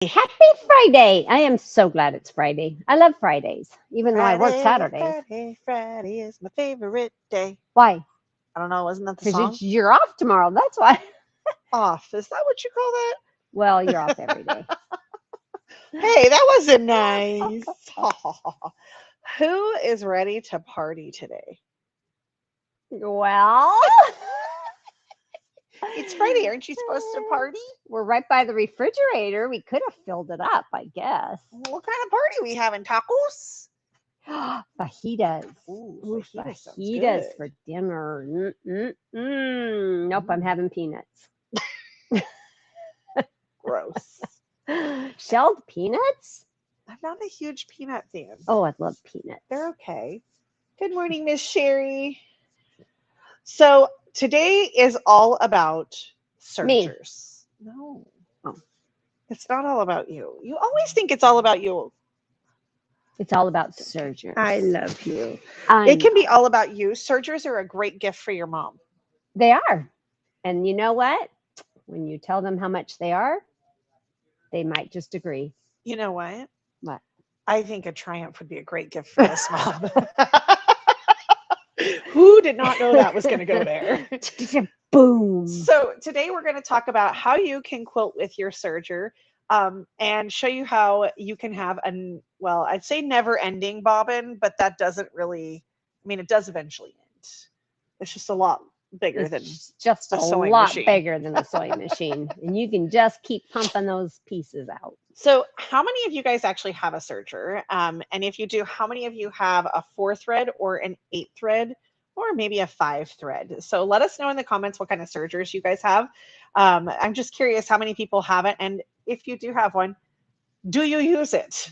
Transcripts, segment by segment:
Happy Friday. I am so glad it's Friday. I love Fridays, even though I work Friday, Saturdays. Friday, Friday is my favorite day. Why? I don't know, wasn't that the Because song? you're off tomorrow. That's why. Off. Is that what you call that? Well, you're off every day. Hey, that wasn't nice. Who is ready to party today? Well, It's Friday. Aren't you supposed to party? we're right by the refrigerator. We could have filled it up, I guess. What kind of party we having? Tacos? Fajitas. Ooh, Ooh, fajita sounds fajitas good. for dinner. Nope, I'm having peanuts. Gross. Shelled peanuts? I'm not a huge peanut fan. Oh, I love peanuts. They're okay. Good morning, Miss Sherry. So today is all about Me. sergers. No, Oh, it's not all about you. You always think it's all about you. it's all about sergers. I love you. I It can be know. all about you. Sergers are a great gift for your mom. They are. And you know what? When you tell them how much they are, they might just agree. You know what? What? I think a Triumph would be a great gift for this mom. Who did not know that was going to go there? Boom. So today we're going to talk about how you can quilt with your serger, and show you how you can have well, I'd say never ending bobbin, but that doesn't really, I mean, it does eventually end. It's just a lot bigger than It's just a a sewing lot machine. bigger than a sewing machine. And you can just keep pumping those pieces out. So how many of you guys actually have a serger? And if you do, how many of you have a 4 thread or an 8 thread? Or maybe a 5 thread. So let us know in the comments what kind of sergers you guys have. I'm just curious how many people have it. And if you do have one, do you use it?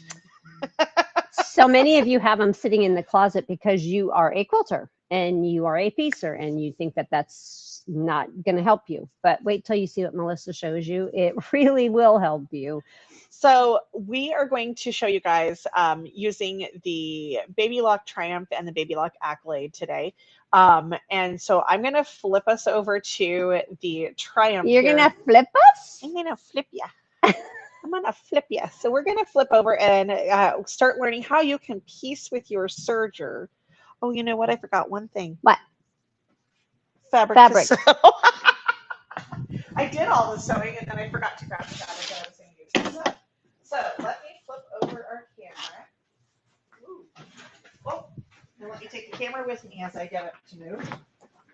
So many of you have them sitting in the closet because you are a quilter and you are a piecer and you think that that's not going to help you. But wait till you see what Melissa shows you. It really will help you. So we are going to show you guys using the Babylock Triumph and the Babylock Accolade today. And so I'm going to flip us over to the Triumph You're here. going to flip us? I'm going to flip you. I'm going to flip you. So we're going to flip over and start learning how you can piece with your serger. Oh, you know what? I forgot one thing. What? Fabric. Fabric. To sew. I did all the sewing and then I forgot to grab the fabric that I was going to use. So let me flip over our camera. Ooh. Oh, and let me take the camera with me as I get it to move.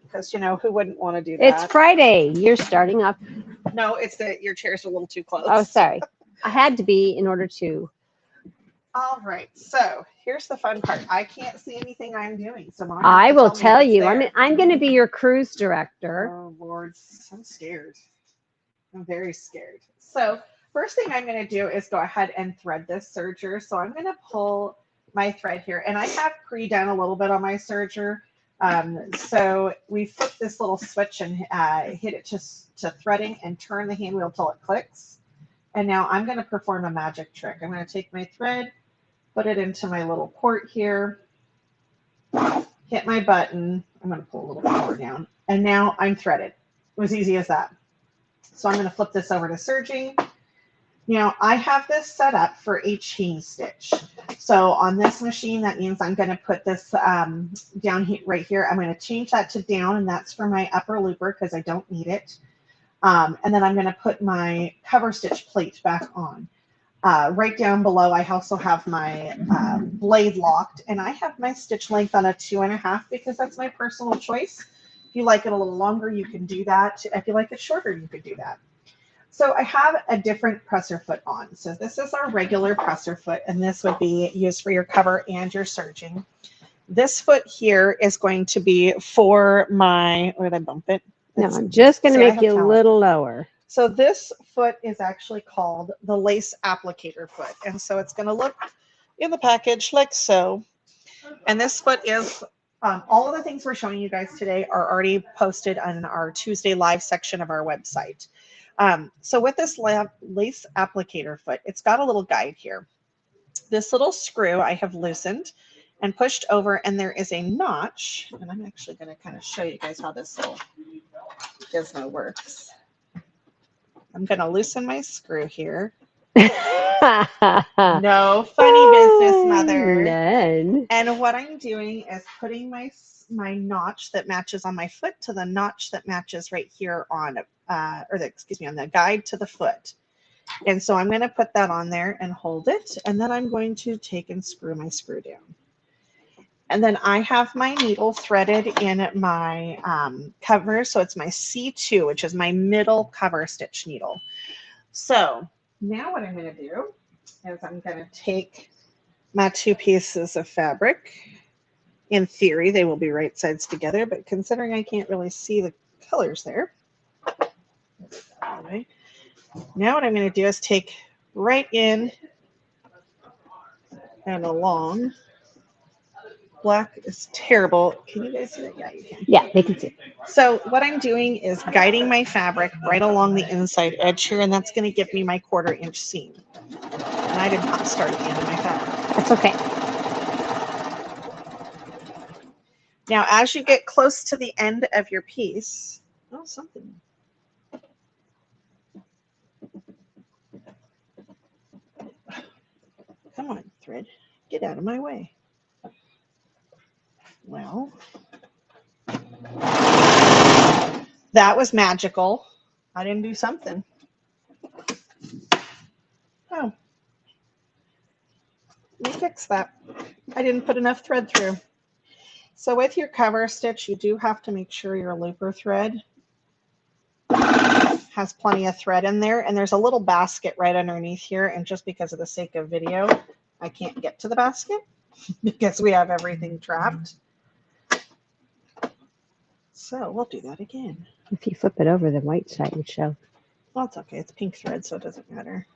Because, you know, who wouldn't want to do that? It's Friday. You're starting off. No, it's that your chair's a little too close. Oh, sorry. I had to be in order to. All right. So here's the fun part. I can't see anything I'm doing. So Mom I will me tell if it's you. there. I'm going to be your cruise director. Oh, Lord. I'm scared. I'm very scared. So first thing I'm going to do is go ahead and thread this serger. So I'm going to pull my thread here. And I have pre-done a little bit on my serger. So we flip this little switch and hit it to threading and turn the hand wheel till it clicks. And now I'm going to perform a magic trick. I'm going to take my thread, put it into my little port here, hit my button. I'm going to pull a little bit more down. And now I'm threaded. It was easy as that. So I'm going to flip this over to serging. Now I have this set up for a chain stitch. So on this machine, that means I'm going to put this down here, right here. I'm going to change that to down, and that's for my upper looper because I don't need it. And then I'm going to put my cover stitch plate back on. Right down below, I also have my blade locked, and I have my stitch length on a 2.5 because that's my personal choice. If you like it a little longer, you can do that. If you like it shorter, you could do that. So I have a different presser foot on. So this is our regular presser foot, and this would be used for your cover and your serging. This foot here is going to be for my, or did I bump it? No, I'm just going to make you a little lower. So this foot is actually called the lace applicator foot. And so it's going to look in the package like so. And this foot is, all of the things we're showing you guys today are already posted on our Tuesday live section of our website. So with this lace applicator foot, it's got a little guide here. This little screw I have loosened and pushed over, and there is a notch. And I'm actually going to kind of show you guys how this little gizmo works. I'm going to loosen my screw here. No funny business, mother. None. And what I'm doing is putting my notch that matches on my foot to the notch that matches right here on, excuse me, on the guide to the foot. And so I'm going to put that on there and hold it. And then I'm going to take and screw my screw down. And then I have my needle threaded in my cover. So it's my C2, which is my middle cover stitch needle. So now what I'm going to do is I'm going to take my 2 pieces of fabric. In theory, they will be right sides together, but considering I can't really see the colors there. Anyway, now what I'm going to do is take right in and along. Black is terrible. Can you guys see that? Yeah, you can. Yeah, they can see. So what I'm doing is guiding my fabric right along the inside edge here, and that's going to give me my 1/4 inch seam. And I did not start at the end of my fabric. That's okay. Now, as you get close to the end of your piece, oh, something. Come on, thread. Get out of my way. Well, that was magical. I didn't do something. Oh, let me fix that. I didn't put enough thread through. So with your cover stitch, you do have to make sure your looper thread has plenty of thread in there. And there's a little basket right underneath here. And just because of the sake of video, I can't get to the basket because we have everything trapped. So we'll do that again. If you flip it over, the white side would show. Well, it's okay. It's pink thread, so it doesn't matter.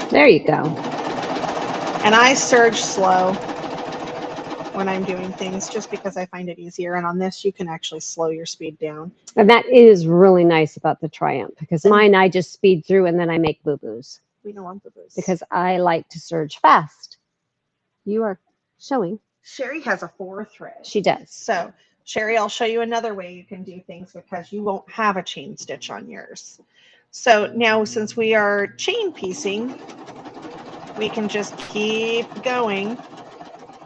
There you go. And I serge slow when I'm doing things just because I find it easier. And on this, you can actually slow your speed down. And that is really nice about the Triumph, because mine, I just speed through and then I make boo-boos. We don't want boo-boos. Because I like to serge fast. You are showing. Sherry has a 4 thread. She does. So, Sherry, I'll show you another way you can do things because you won't have a chain stitch on yours. So now, since we are chain piecing, we can just keep going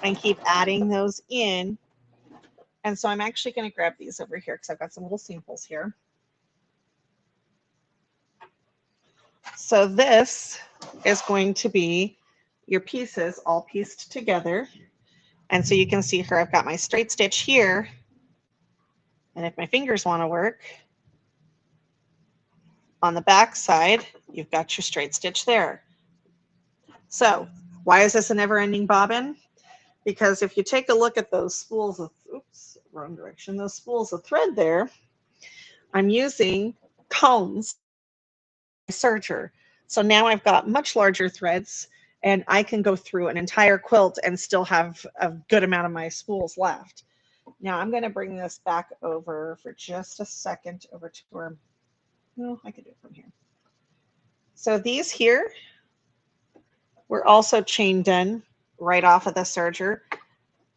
and keep adding those in. And so I'm actually going to grab these over here because I've got some little samples here. So this is going to be your pieces all pieced together. And so you can see here, I've got my straight stitch here. And if my fingers want to work, on the back side, you've got your straight stitch there. So why is this a never-ending bobbin? Because if you take a look at those spools of, oops, wrong direction, those spools of thread there, I'm using combs serger. So now I've got much larger threads and I can go through an entire quilt and still have a good amount of my spools left. Now I'm going to bring this back over for just a second over to where, well, I can do it from here. So these here were also chain done right off of the serger,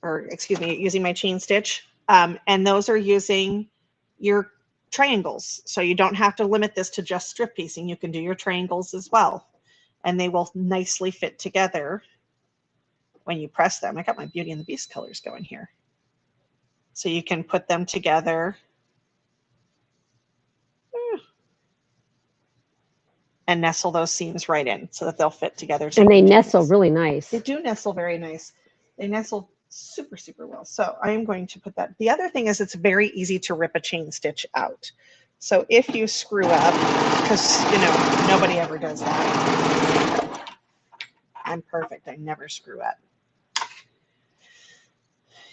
or excuse me, using my chain stitch. And those are using your triangles. So you don't have to limit this to just strip piecing. You can do your triangles as well. And they will nicely fit together when you press them. I got my Beauty and the Beast colors going here. So you can put them together and nestle those seams right in so that they'll fit together. And they nestle really nice. They do nestle very nice. They nestle super, super well. So I am going to put that. The other thing is it's very easy to rip a chain stitch out. So if you screw up, because, you know, nobody ever does that. I'm perfect. I never screw up.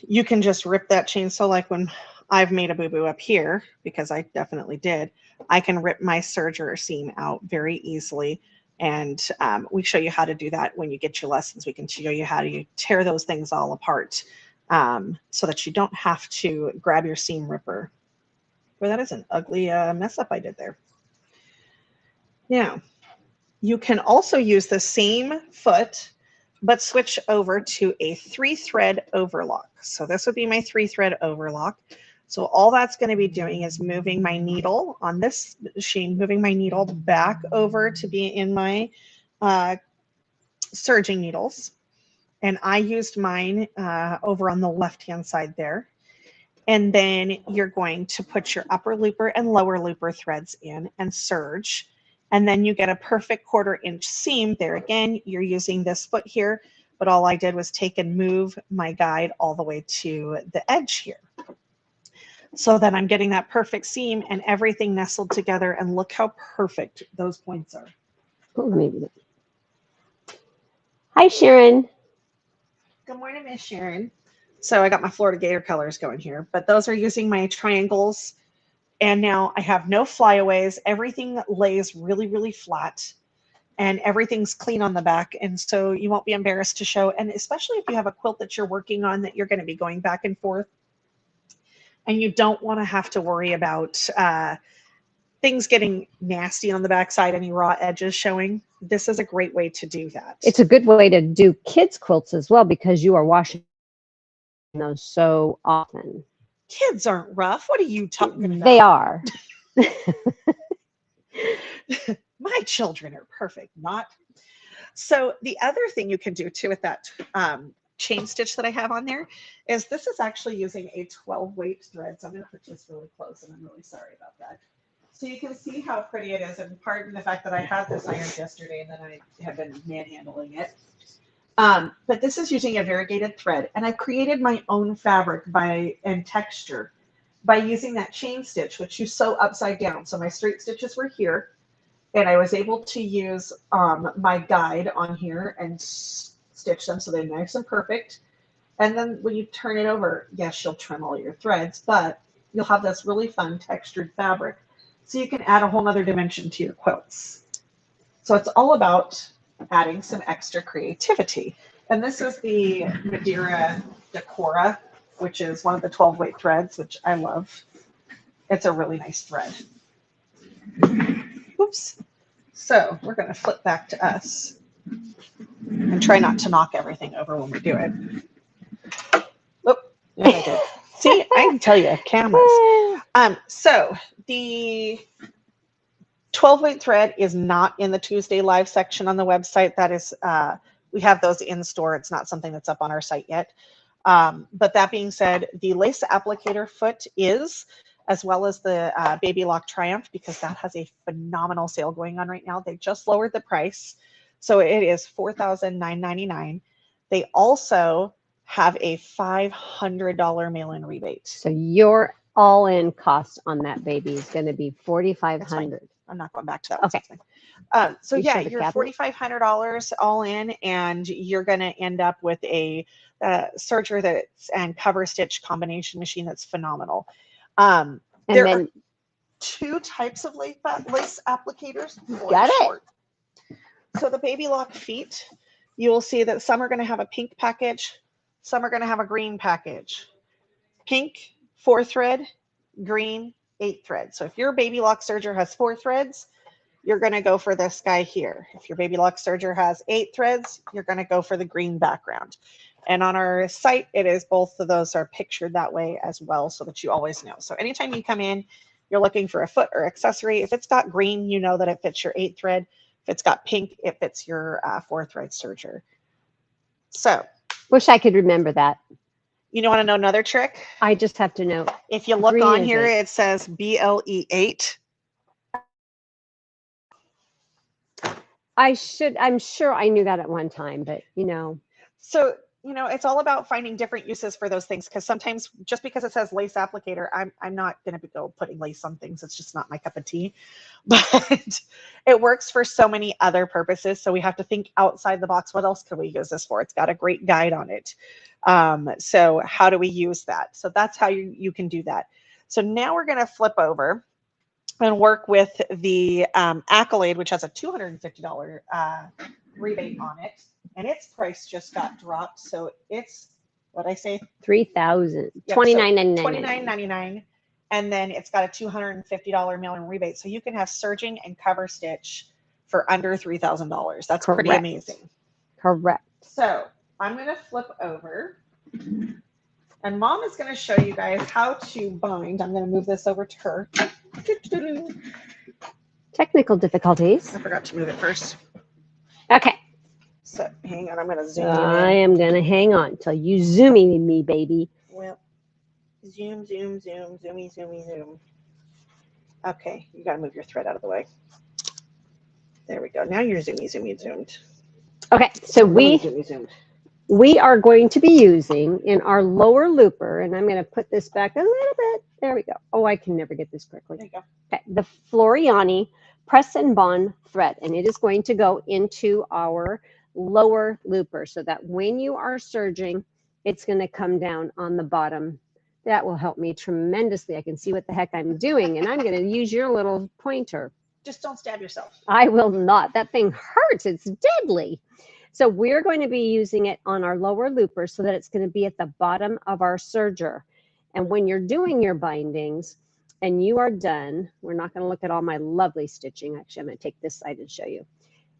You can just rip that chain. So like when I've made a boo-boo up here, because I definitely did, I can rip my serger seam out very easily. And we show you how to do that when you get your lessons. We can show you how to tear those things all apart so that you don't have to grab your seam ripper. Well, that is an ugly mess up I did there. Now, you can also use the same foot, but switch over to a 3-thread overlock. So this would be my 3-thread overlock. So all that's going to be doing is moving my needle on this machine, moving my needle back over to be in my serging needles. And I used mine over on the left-hand side there. And then you're going to put your upper looper and lower looper threads in and serge. And then you get a perfect 1/4 inch seam. There again, you're using this foot here, but all I did was take and move my guide all the way to the edge here. So that I'm getting that perfect seam and everything nestled together. And look how perfect those points are. Oh, maybe. Hi, Sharon. Good morning, Miss Sharon. So I got my Florida Gator colors going here, but those are using my triangles. And now I have no flyaways. Everything lays really, really flat and everything's clean on the back. And so you won't be embarrassed to show. And especially if you have a quilt that you're working on that you're going to be going back and forth and you don't want to have to worry about things getting nasty on the backside, any raw edges showing. This is a great way to do that. It's a good way to do kids' quilts as well because you are washing those so often. Kids aren't rough. What are you talking about? They are. My children are perfect, not. So the other thing you can do too with that chain stitch that I have on there is this is actually using a 12 weight thread. So I'm going to put this really close and I'm really sorry about that. So you can see how pretty it is, and pardon the fact that I had this ironed yesterday and then I have been manhandling it. But this is using a variegated thread, and I've created my own fabric and texture by using that chain stitch, which you sew upside down. So my straight stitches were here, and I was able to use my guide on here and stitch them so they're nice and perfect. And then when you turn it over, yes, you'll trim all your threads, but you'll have this really fun textured fabric. So you can add a whole nother dimension to your quilts. So it's all about adding some extra creativity. And this is the Madeira Decora, which is one of the 12 weight threads, which I love. It's a really nice thread. Oops. So we're going to flip back to us and try not to knock everything over when we do it. Oh, yeah, I did. See, I can tell you, cameras. So the 12 weight thread is not in the Tuesday live section on the website. That is, we have those in store. It's not something that's up on our site yet. But that being said, the lace applicator foot is, as well as the Babylock Triumph, because that has a phenomenal sale going on right now. They just lowered the price. So it is $4,999. They also have a $500 mail-in rebate. So your all-in cost on that baby is going to be $4,500. I'm not going back to that one. Okay. So yeah, you're $4,500 all in, and you're going to end up with a serger and cover stitch combination machine that's phenomenal. There are 2 types of lace applicators. Got it. So the Babylock feet, you will see that some are going to have a pink package, some are going to have a green package. Pink, 4 thread, green, 8 threads. So if your Babylock Serger has 4 threads, you're going to go for this guy here. If your Babylock Serger has 8 threads, you're going to go for the green background. And on our site, it is both of those are pictured that way as well, so that you always know. So anytime you come in, you're looking for a foot or accessory. If it's got green, you know that it fits your 8 thread. If it's got pink, it fits your 4 thread serger. So wish I could remember that. You want to know another trick? I just have to know. If you look on here, it says BLE8. I'm sure I knew that at one time, but So, it's all about finding different uses for those things, because sometimes just because it says lace applicator, I'm not going to go putting lace on things. It's just not my cup of tea, but it works for so many other purposes. So we have to think outside the box. What else can we use this for? It's got a great guide on it. So how do we use that? So that's how you can do that. So now we're going to flip over and work with the Accolade, which has a $250 rebate on it. And its price just got dropped. So it's, what I say? $3,000. Yep, $29.99. $29.99. And then it's got a $250 mail-in rebate. So you can have serging and cover stitch for under $3,000. That's Correct. Pretty amazing. Correct. So I'm going to flip over And Mom is going to show you guys how to bind. I'm going to move this over to her. Technical difficulties. I forgot to move it first. Okay. So hang on, I'm going to zoom I in. am going to hang on till you zooming me, baby. Well, zoom, zoom, zoom, zoomy, zoomy, zoom. Okay, you got to move your thread out of the way. There we go. Now you're zoomy, zoomy, zoomed. Okay, so Zoomy, zoomed. we are going to be using in our lower looper, and I'm going to put this back a little bit. There we go. Oh, I can never get this correctly. There you go. Okay, the Floriani press and bond thread, and it is going to go into our lower looper so that when you are serging, it's going to come down on the bottom. That will help me tremendously. I can see what the heck I'm doing, and I'm going to use your little pointer. Just don't stab yourself. I will not. That thing hurts. It's deadly. So we're going to be using it on our lower looper so that it's going to be at the bottom of our serger. And when you're doing your bindings and you are done, we're not going to look at all my lovely stitching. Actually, I'm going to take this side and show you.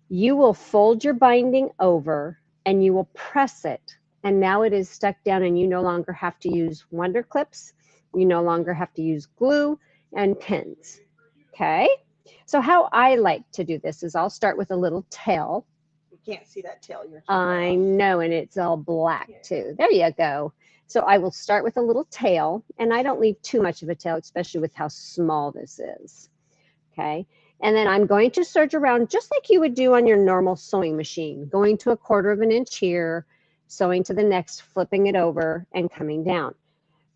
You will fold your binding over and you will press it. And now it is stuck down and you no longer have to use wonder clips. You no longer have to use glue and pins. Okay? So how I like to do this is I'll start with a little tail. You can't see that tail. I know, and it's all black too. There you go. So I will start with a little tail, and I don't leave too much of a tail, especially with how small this is. Okay. And then I'm going to serge around just like you would do on your normal sewing machine, going to 1/4 of an inch here, sewing to the next, flipping it over, and coming down.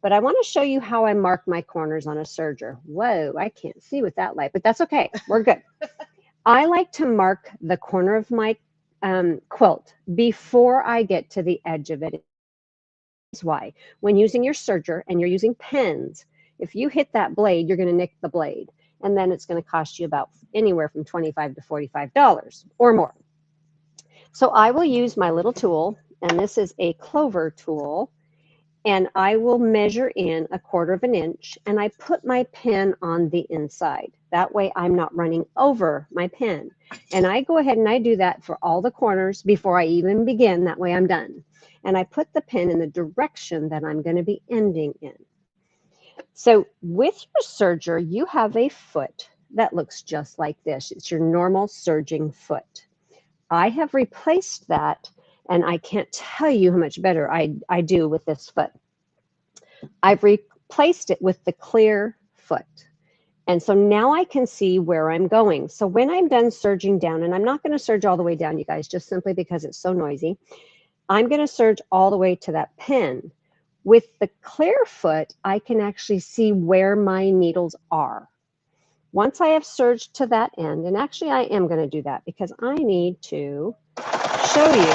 But I want to show you how I mark my corners on a serger. Whoa, I can't see with that light, but that's okay. We're good. I like to mark the corner of my quilt before I get to the edge of it. That's why when using your serger and you're using pins, if you hit that blade, you're going to nick the blade. And then it's going to cost you about anywhere from $25 to $45 or more. So I will use my little tool, and this is a clover tool. And I will measure in 1/4 of an inch, and I put my pin on the inside. That way I'm not running over my pin. And I go ahead and I do that for all the corners before I even begin. That way I'm done. And I put the pin in the direction that I'm going to be ending in. So with your serger, you have a foot that looks just like this. It's your normal serging foot. I have replaced that, and I can't tell you how much better I do with this foot. I've replaced it with the clear foot. And so now I can see where I'm going. So when I'm done serging down, and I'm not going to serge all the way down, you guys, just simply because it's so noisy, I'm going to serge all the way to that pin. With the clear foot, I can actually see where my needles are. Once I have serged to that end, and actually I am going to do that because I need to show you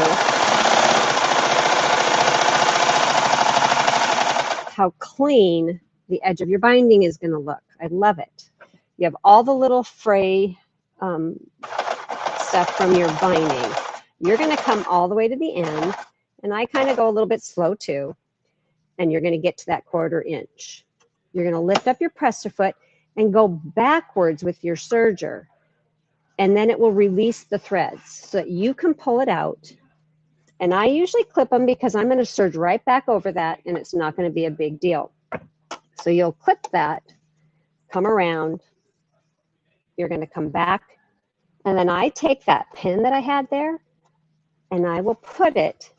how clean the edge of your binding is going to look. I love it. You have all the little fray stuff from your binding. You're going to come all the way to the end, and I kind of go a little bit slow too, and you're going to get to that 1/4 inch. You're going to lift up your presser foot and go backwards with your serger, and then it will release the threads so that you can pull it out. And I usually clip them because I'm going to serge right back over that, and it's not going to be a big deal. So you'll clip that, come around, you're going to come back, and then I take that pin that I had there, and I will put it,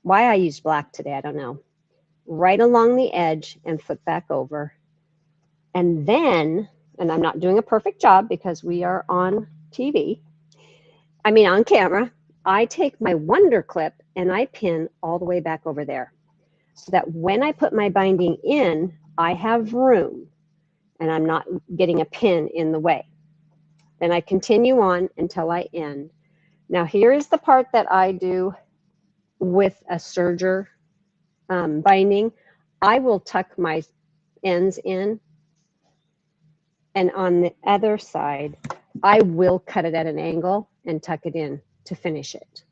why I used black today, I don't know, right along the edge and flip back over. And then, and I'm not doing a perfect job because we are on TV, on camera, I take my wonder clip and I pin all the way back over there so that when I put my binding in, I have room and I'm not getting a pin in the way. Then I continue on until I end. Now here is the part that I do with a serger binding. I will tuck my ends in, and on the other side, I will cut it at an angle and tuck it in to finish it.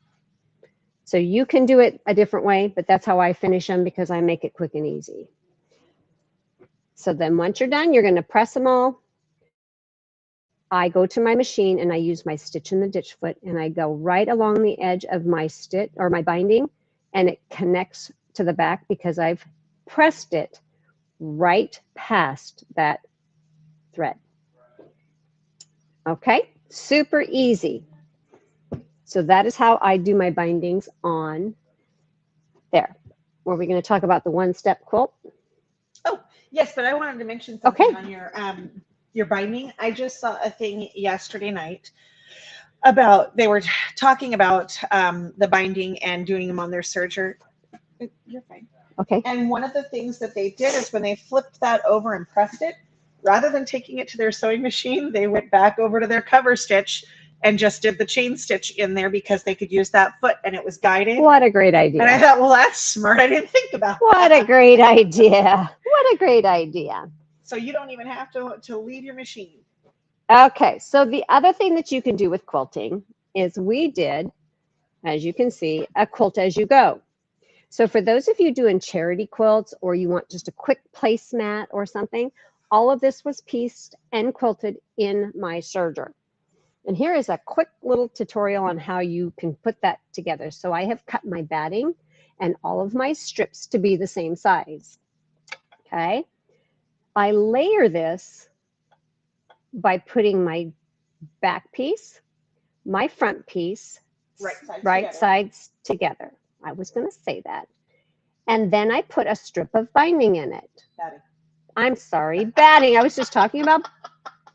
So you can do it a different way, but that's how I finish them because I make it quick and easy. So then once you're done, you're going to press them all. I go to my machine and I use my stitch in the ditch foot, and I go right along the edge of my stitch or my binding, and it connects to the back because I've pressed it right past that thread. Okay, super easy. So that is how I do my bindings on there. Were we going to talk about the one-step quilt? Oh, yes, but I wanted to mention something Okay. on your binding. I just saw a thing yesterday night about, they were talking about the binding and doing them on their serger. You're fine. Okay. And one of the things that they did is when they flipped that over and pressed it, rather than taking it to their sewing machine, they went back over to their cover stitch and just did the chain stitch in there because they could use that foot and it was guided. What a great idea. And I thought, well, that's smart. I didn't think about what that. a great idea. What a great idea. So you don't even have to leave your machine. Okay, so the other thing that you can do with quilting is we did, as you can see, a quilt as you go. So for those of you doing charity quilts or you want just a quick placemat or something, all of this was pieced and quilted in my serger. And here is a quick little tutorial on how you can put that together. So I have cut my batting and all of my strips to be the same size. Okay. I layer this by putting my back piece, my front piece, right sides together. I was going to say that. And then I put a strip of binding in it. Batting. I'm sorry, batting. I was just talking about,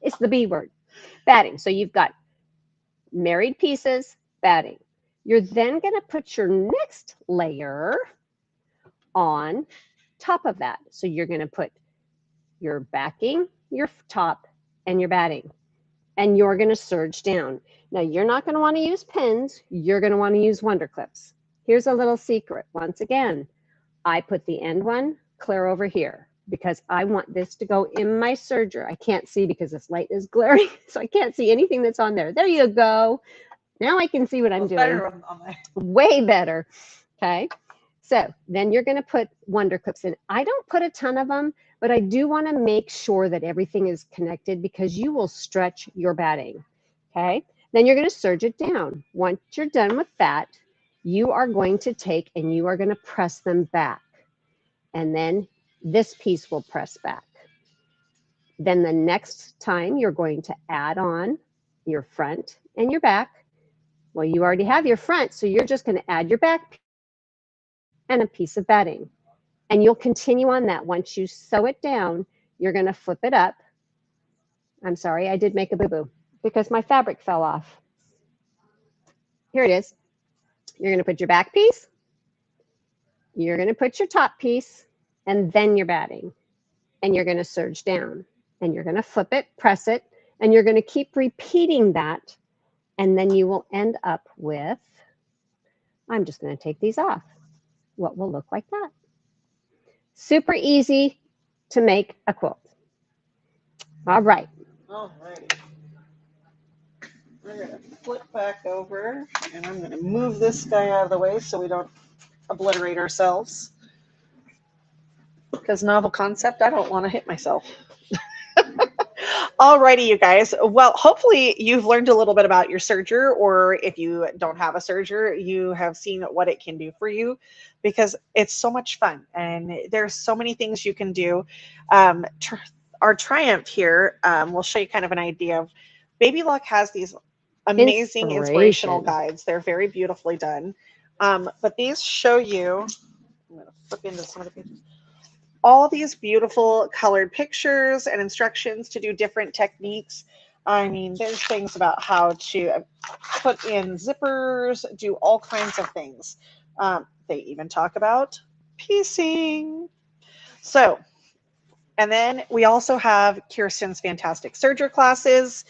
it's the B word, batting. So you've got married pieces, batting. You're then going to put your next layer on top of that. So you're going to put your backing, your top, and your batting. And you're going to serge down. Now, you're not going to want to use pins. You're going to want to use Wonder Clips. Here's a little secret. Once again, I put the end one clear over here because I want this to go in my serger. I can't see because this light is glaring, so I can't see anything that's on there. There you go. Now I can see what I'm doing. Better on there. Way better. Okay. So then you're going to put Wonder Clips in. I don't put a ton of them, but I do want to make sure that everything is connected because you will stretch your batting. Okay. Then you're going to serge it down. Once you're done with that, you are going to take and you are going to press them back. And then this piece will press back. Then the next time you're going to add on your front and your back. Well, you already have your front, so you're just going to add your back and a piece of batting. And you'll continue on that. Once you sew it down, you're going to flip it up. I'm sorry, I did make a boo-boo because my fabric fell off. Here it is. You're going to put your back piece, you're going to put your top piece, and then your batting. And you're going to serge down. And you're going to flip it, press it, and you're going to keep repeating that. And then you will end up with, I'm just going to take these off, what will look like that. Super easy to make a quilt. All right. All right. We're going to flip back over, and I'm going to move this guy out of the way so we don't obliterate ourselves. Because novel concept, I don't want to hit myself. Alrighty, you guys. Well, hopefully you've learned a little bit about your serger, or if you don't have a serger, you have seen what it can do for you because it's so much fun and there's so many things you can do. Our Triumph here, we'll show you kind of an idea of, Babylock has these amazing inspirational guides. They're very beautifully done. But these show you, I'm going to flip into some of the pages, all these beautiful colored pictures and instructions to do different techniques. I mean, there's things about how to put in zippers, do all kinds of things. They even talk about piecing. So, and then we also have Kirsten's fantastic serger classes.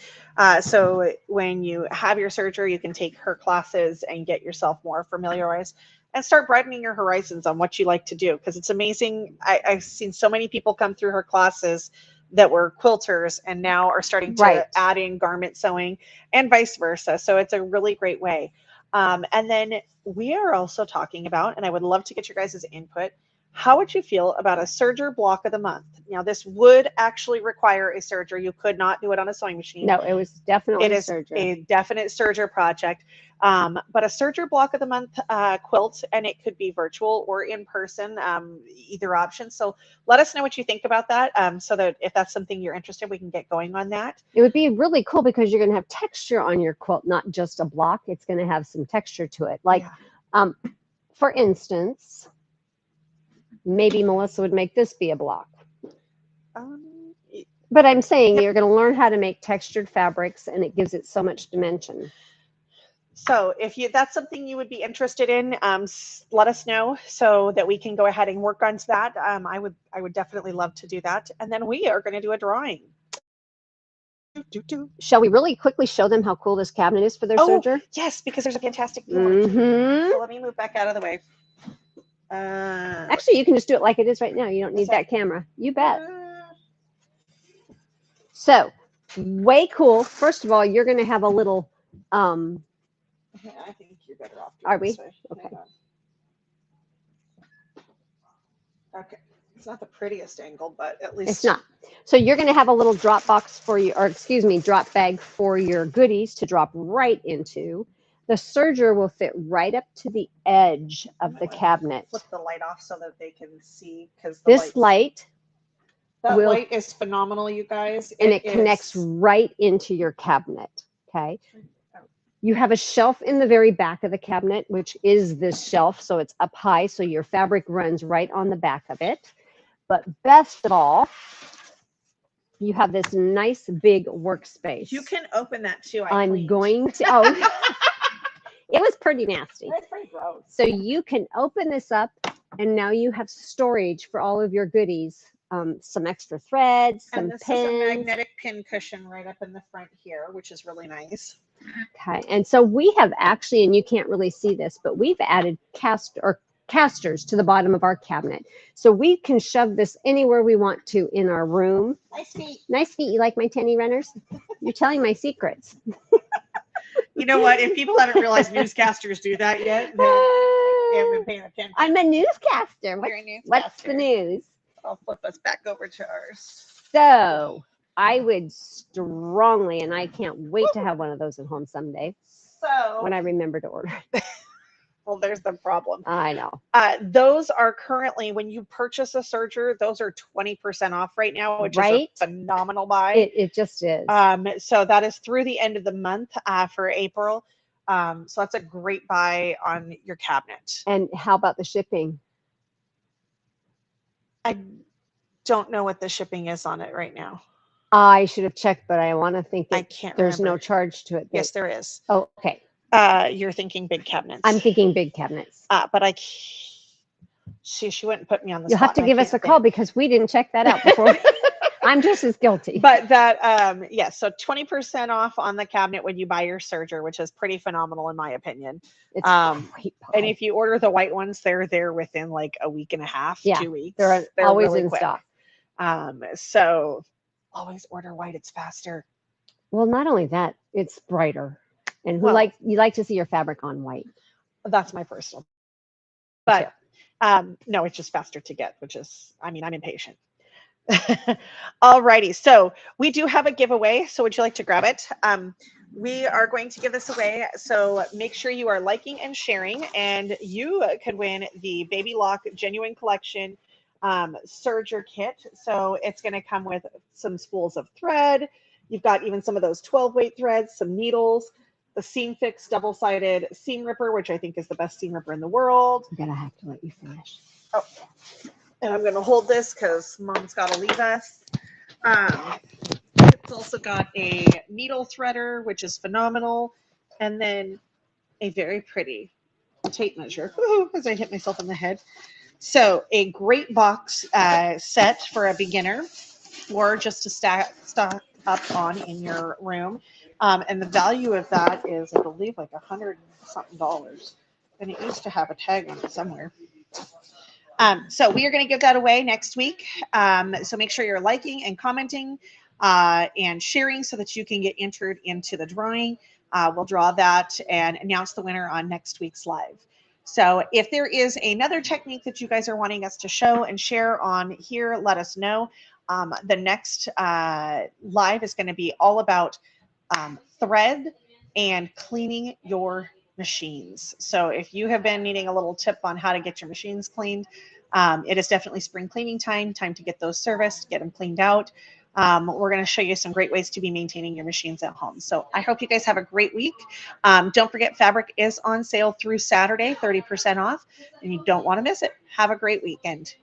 So when you have your serger, you can take her classes and get yourself more familiarized and start broadening your horizons on what you like to do. Because it's amazing. I've seen so many people come through her classes that were quilters and now are starting to add in garment sewing and vice versa. So it's a really great way. And then we are also talking about, and I would love to get your guys' input, How would you feel about a serger block of the month? Now, this would actually require a serger. You could not do it on a sewing machine. No, it was definitely It is serger. a definite serger project. But a serger block of the month quilt, and it could be virtual or in person, either option. So let us know what you think about that, so that if that's something you're interested in, we can get going on that. It would be really cool because you're going to have texture on your quilt, not just a block. It's going to have some texture to it. Like, Yeah. For instance, maybe Melissa would make this be a block. But I'm saying you're going to learn how to make textured fabrics, and it gives it so much dimension. So if that's something you would be interested in, let us know so that we can go ahead and work on that. I would definitely love to do that. And then we are going to do a drawing. Shall we really quickly show them how cool this cabinet is for their serger? Yes, because there's a fantastic view. So let me move back out of the way. Actually, you can just do it like it is right now. You don't need that camera. You bet. So, way cool. First of all, you're going to have a little... I think you're better off. Are we? Okay. Okay. It's not the prettiest angle, but at least it's not. So you're going to have a little drop box for you, or excuse me, drop bag for your goodies to drop right into. The serger will fit right up to the edge of the cabinet. Flip the light off so that they can see, because this light. That light is phenomenal, you guys. And it connects right into your cabinet. Okay. You have a shelf in the very back of the cabinet, which is this shelf. So it's up high. So your fabric runs right on the back of it. But best of all, you have this nice big workspace. You can open that too. I'm going to. Oh, it was pretty nasty. That's pretty gross. So you can open this up, and now you have storage for all of your goodies. Some extra threads, some pins. This is a magnetic pin cushion right up in the front here, which is really nice. Okay, and so we have actually, and you can't really see this, but we've added casters to the bottom of our cabinet. So we can shove this anywhere we want to in our room. Nice feet. Nice feet. You like my tenny runners? You're telling my secrets. You know what? If people haven't realized newscasters do that yet, they haven't been paying attention. I'm a newscaster. What's the news? I'll flip us back over to ours. So I would strongly, and I can't wait to have one of those at home someday. So when I remember to order. Well, there's the problem. I know. Those are currently, when you purchase a serger, those are 20% off right now, which is a phenomenal buy. It just is. So that is through the end of the month for April. So that's a great buy on your cabinet. And how about the shipping? I don't know what the shipping is on it right now. I should have checked, but I want to think I can't there's remember. No charge to it. Yes, there is. Oh, okay. You're thinking big cabinets. I'm thinking big cabinets. But she wouldn't put me on the You'll spot. have to give us a call because we didn't check that out before. I'm just as guilty. But that, yes, so 20% off on the cabinet when you buy your serger, which is pretty phenomenal in my opinion. It's great. And if you order the white ones, they're there within like a week and a half, 2 weeks. They're always really in quick. stock. So always order white. It's faster. Well, not only that, it's brighter. And you like to see your fabric on white. That's my personal. But no, it's just faster to get, which is, I'm impatient. Alrighty, so we do have a giveaway. So would you like to grab it? We are going to give this away. So make sure you are liking and sharing, and you could win the Babylock Genuine Collection serger kit. So it's going to come with some spools of thread. You've got even some of those 12 weight threads, some needles, the Seam Fix double-sided seam ripper, which I think is the best seam ripper in the world. I'm gonna have to let you finish. Oh, and I'm gonna hold this because Mom's got to leave us. It's also got a needle threader, which is phenomenal, and then a very pretty tape measure. As I hit myself in the head. So a great box set for a beginner, or just to stock up on in your room. And the value of that is, I believe, like $100 something, and it used to have a tag on it somewhere. So we are going to give that away next week. So make sure you're liking and commenting and sharing so that you can get entered into the drawing. We'll draw that and announce the winner on next week's live. So if there is another technique that you guys are wanting us to show and share on here, let us know. The next live is going to be all about thread and cleaning your machines. So if you have been needing a little tip on how to get your machines cleaned, it is definitely spring cleaning time to get those serviced, get them cleaned out. We're going to show you some great ways to be maintaining your machines at home. So I hope you guys have a great week. Don't forget, fabric is on sale through Saturday, 30% off, and you don't want to miss it. Have a great weekend.